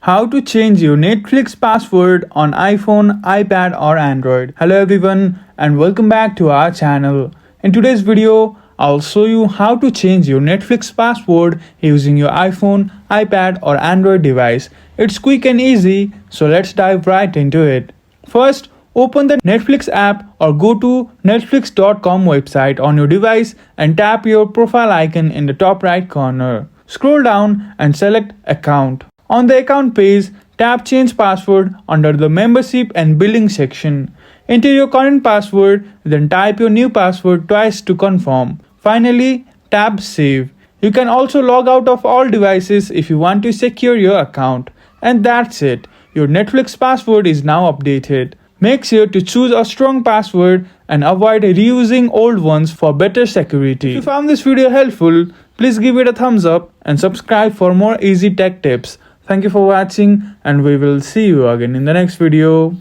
How to change your Netflix password on iPhone, iPad or Android. Hello everyone and welcome back to our channel. In today's video, I'll show you how to change your Netflix password using your iPhone, iPad or Android device. It's quick and easy, so let's dive right into it. First, open the Netflix app or go to netflix.com website on your device and tap your profile icon in the top right corner. Scroll down and select Account. On the account page, tap Change Password under the Membership and Billing section. Enter your current password, then type your new password twice to confirm. Finally, tap Save. You can also log out of all devices if you want to secure your account. And that's it. Your Netflix password is now updated. Make sure to choose a strong password and avoid reusing old ones for better security. If you found this video helpful, please give it a thumbs up and subscribe for more easy tech tips. Thank you for watching and we will see you again in the next video.